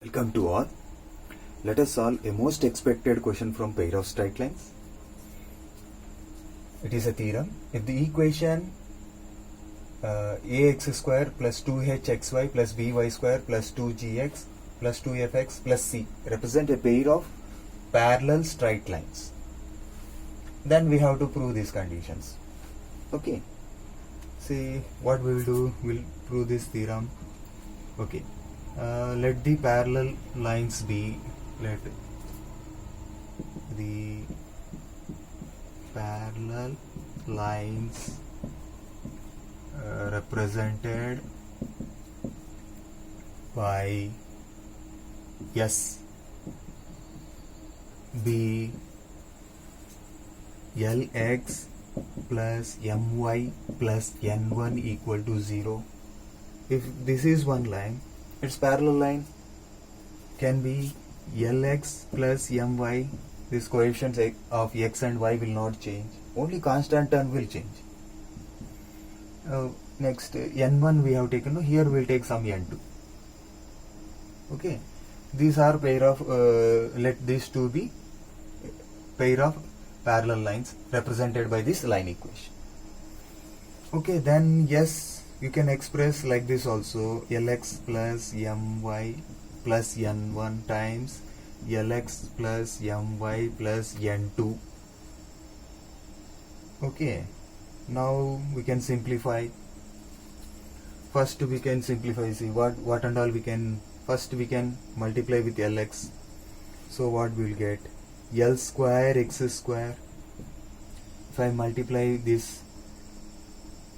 Welcome to all. Let us solve a most expected question from pair of straight lines. It is a theorem. If the equation ax square plus 2hxy plus by square plus 2gx plus 2fx plus c represent a pair of parallel straight lines, then we have to prove these conditions. Okay. See what we will do. We'll prove this theorem. Okay. Let the parallel lines be, let the parallel lines represented by S be Lx plus My plus N1 equal to 0. If this is one line, its parallel line can be Lx plus My. These coefficients of x and y will not change. Only constant term will change. Next, N1 we have taken. Here we will take some N2. Okay. These are pair of, let these two be pair of parallel lines represented by this line equation. Okay, then yes, you can express like this also, Lx plus My plus N1 times Lx plus My plus N2. Okay, now we can simplify. First we can simplify. See what and all we can. First we can multiply with Lx. So what we will get? L square x square. If I multiply this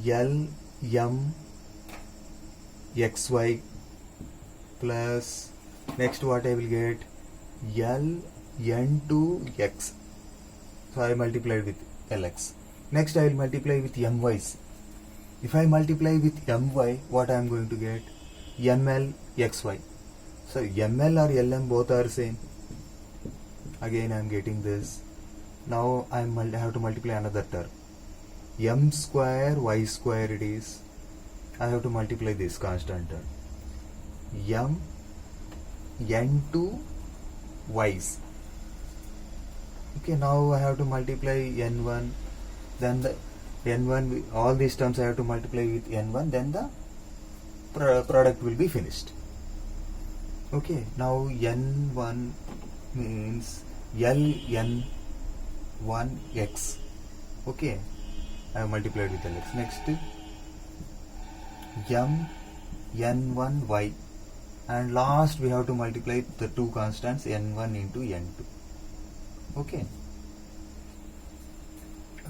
L m xy plus, next what I will get? L n2 x. So I multiplied with Lx. Next I will multiply with my's. If I multiply with my, what I am going to get? ml xy. So ml or lm both are same. Again I am getting this. Now I have to multiply another term. M square y square it is. I have to multiply this constant term. M n2 y's. Okay, now I have to multiply n1. Then the n1, all these terms I have to multiply with n1. Then the product will be finished. Okay, now n1 means ln1x. Okay, I have multiplied with Lx. Next, m n1y, and last we have to multiply the two constants n1 into n2. Okay,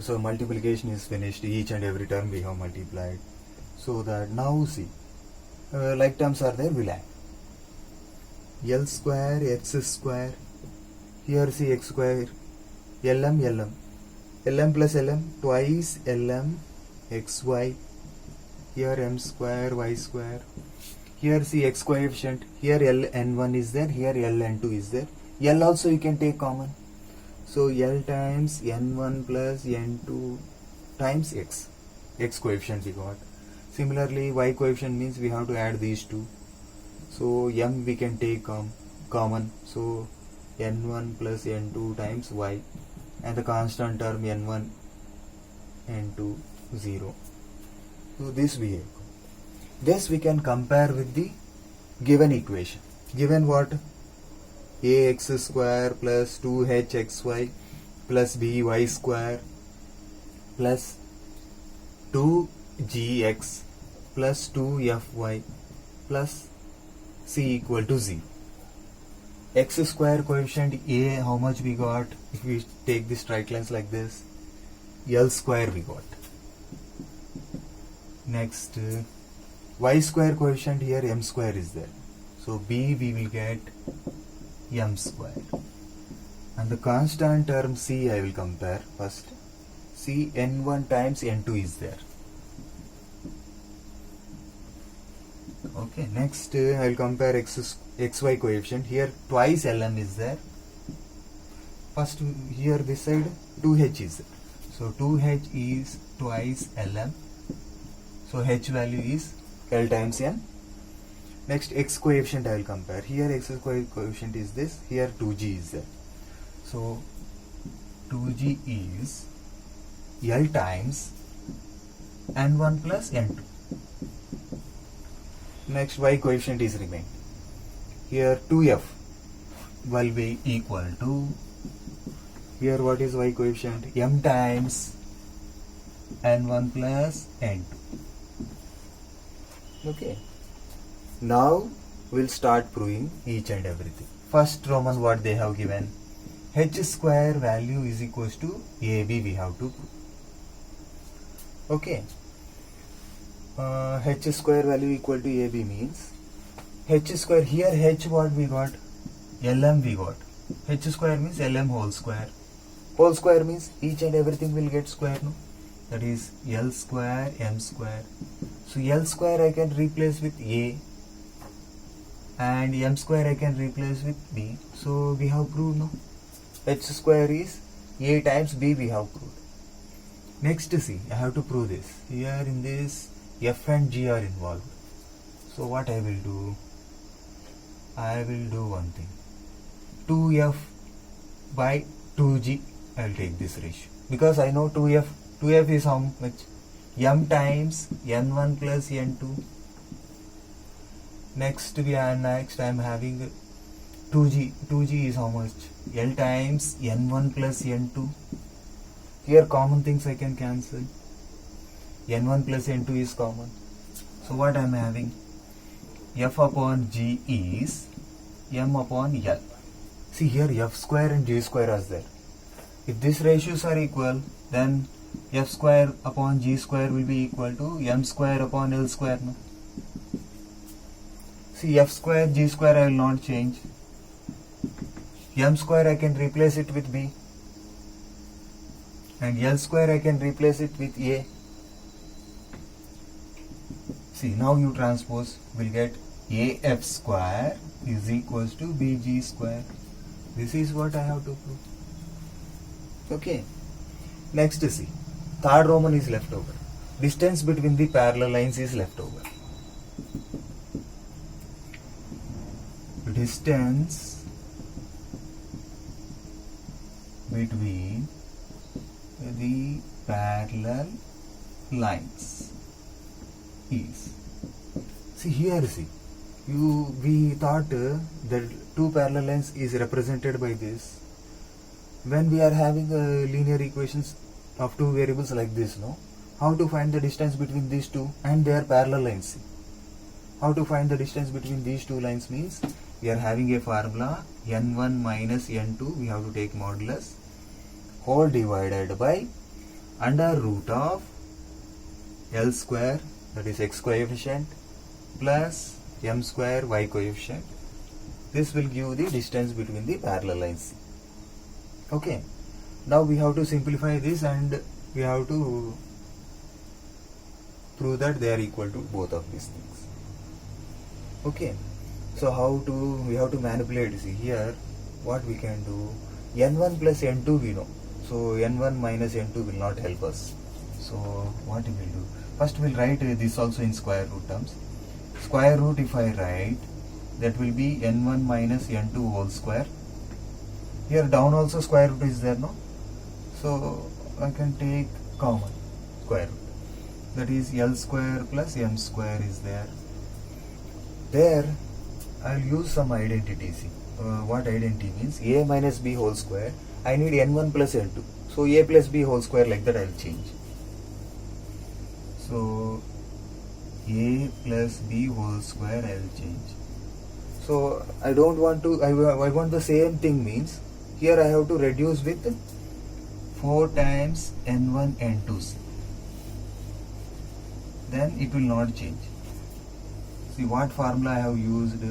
so multiplication is finished. Each and every term we have multiplied. So that now see, like terms are there, we'll add L square x square. Here see x square, lm plus lm twice lm xy. Here m square y square. Here see x coefficient. Here ln1 is there. Here ln2 is there. L also you can take common. So L times n1 plus n2 times x. X coefficient we got. Similarly, y coefficient means we have to add these two. So m we can take common. So n1 plus n2 times y, and the constant term n1 n2 0. So this we have. This we can compare with the given equation. Given what? Ax square plus 2hxy plus by square plus 2gx plus 2fy plus c equal to 0. X square coefficient a, how much we got? If we take the straight lines like this, L square we got. Next, y square coefficient, here m square is there. So b we will get m square. And the constant term c I will compare first. C n1 times n2 is there. Okay, next I will compare xy coefficient. Here twice lm is there. First here this side 2h is there. So 2h is twice lm. So h value is L times n. Next, x coefficient I will compare. Here x coefficient is this, here 2g is there. So 2g is L times n1 plus n2. Next, y coefficient is remain. Here 2f will be equal to, here what is y coefficient? M times n1 plus n2. Okay. Now we'll start proving each and everything. First Roman, what they have given? H square value is equals to AB we have to prove. Okay. H square value equal to AB means H square, here H what we got? LM we got. H square means LM whole square. Whole square means each and everything will get square, no? That is L square, M square. So L square I can replace with A and M square I can replace with B. So we have proved, no? H square is A times B we have proved. Next, see, I have to prove this. Here in this F and G are involved. So what I will do? I will do one thing. 2F by 2G I will take this ratio. Because I know 2F is how much? M times N1 plus N2. Next I am having 2G. 2G is how much? L times N1 plus N2. Here common things I can cancel. N1 plus N2 is common. So what I am having? F upon G is M upon L. See here F square and G square are there. If these ratios are equal, then F square upon G square will be equal to M square upon L square. No? See F square, G square I will not change. M square I can replace it with B. And L square I can replace it with A. See, now you transpose, will get AF square is equals to BG square. This is what I have to prove. Okay. Next, see, third Roman is left over. Distance between the parallel lines is left over. Distance between the parallel lines is, see here, see, we thought that two parallel lines is represented by this. When we are having linear equations of two variables like this, no, how to find the distance between these two and their parallel lines? See, how to find the distance between these two lines means we are having a formula n1 minus n2, we have to take modulus, whole divided by under root of L square, that is x coefficient, plus M square y coefficient. This will give the distance between the parallel lines. Okay. Now we have to simplify this and we have to prove that they are equal to both of these things. Okay. So we have to manipulate. See here what we can do. N1 plus N2 we know. So N1 minus N2 will not help us. So what we will do? First we will write this also in square root terms. Square root if I write, that will be N1 minus N2 whole square. Here down also square root is there, no? So I can take common square root. That is L square plus M square is there. There I will use some identity. See, what identity means? A minus B whole square. I need N1 plus N2. So A plus B whole square, like that I will change. So A plus B whole square I will change. So I don't want to, I want the same thing means here I have to reduce with 4 times N1 N2. Then it will not change. See what formula I have used?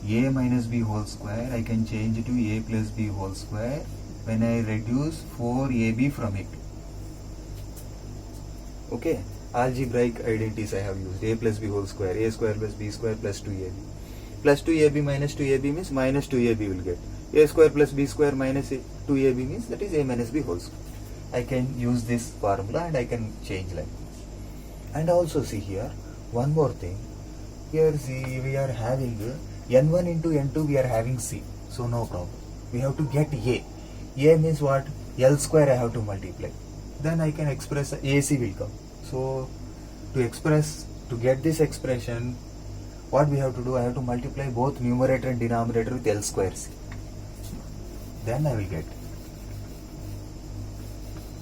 A minus B whole square I can change to A plus B whole square when I reduce 4AB from it. Okay. Algebraic identities I have used. A plus B whole square, A square plus B square plus 2AB. Plus 2AB minus 2AB means minus 2AB will get. A square plus B square minus 2AB means that is A minus B whole square. I can use this formula and I can change like this. And also see here, one more thing. Here see, we are having n1 into n2, we are having c, so no problem. We have to get a. A means what? L square I have to multiply. Then I can express AC will come. So to get this expression, what we have to do? I have to multiply both numerator and denominator with L square c. Then I will get.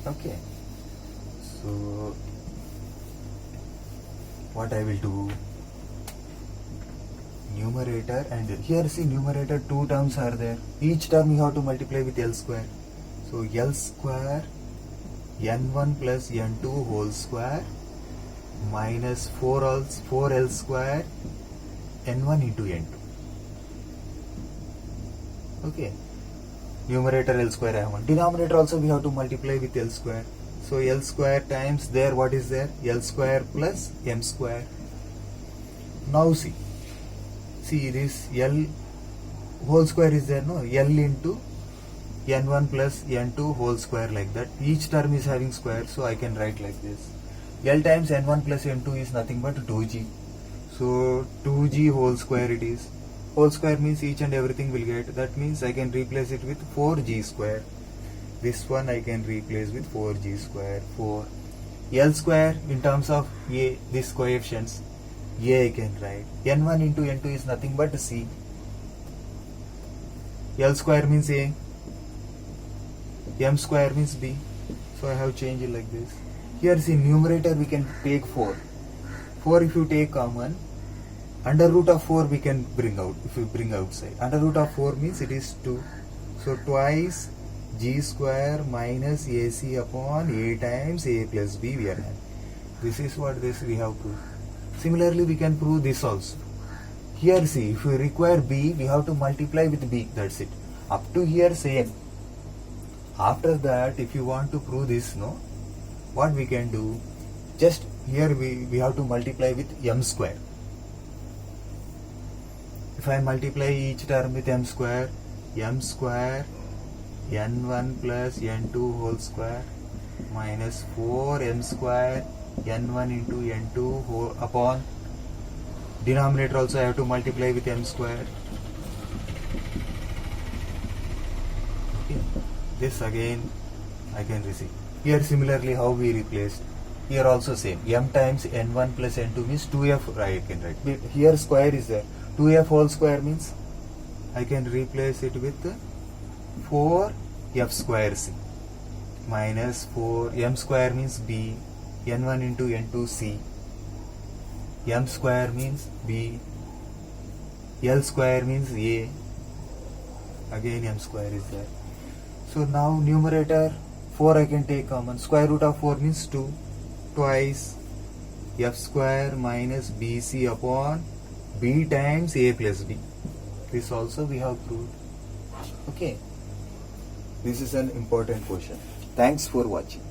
Okay. So what I will do? Numerator, and here see numerator, two terms are there. Each term you have to multiply with L square. So L square n1 plus n2 whole square minus 4L square n1 into n2. Okay. Numerator L square I have one. Denominator also we have to multiply with L square. So L square times there, what is there? L square plus m square. Now see this L whole square is there, no? L into n1 plus n2 whole square, like that. Each term is having square, so I can write like this. L times n1 plus n2 is nothing but 2g. So 2g whole square it is. Whole square means each and everything will get. That means I can replace it with 4g square. This one I can replace with 4g square. 4 L square in terms of a, this coefficients, a I can write. n1 into n2 is nothing but c. L square means a, m square means b. So I have changed it like this. Here see numerator we can take 4. 4 if you take common, under root of 4 we can bring out, if you bring outside. Under root of 4 means it is 2. So twice g square minus ac upon a times a plus b we are having. This is what this we have proved. Similarly we can prove this also. Here see, if we require b, we have to multiply with b, that's it. Up to here same. After that, if you want to prove this, no, what we can do? Just here we have to multiply with m square. If I multiply each term with m square n1 plus n2 whole square minus 4m square n1 into n2 whole upon denominator also I have to multiply with m square. Okay. This again I can receive. Here similarly how we replaced. Here also same. M times n1 plus n2 means 2f I can write. But here square is there. 2f whole square means I can replace it with 4f square c minus 4 m square means b, n1 into n2 c, m square means b, L square means a, again m square is there. So now numerator 4 I can take common. Square root of 4 means 2. Twice f square minus bc upon b times a plus b. This also we have proved. Okay. This is an important question. Thanks for watching.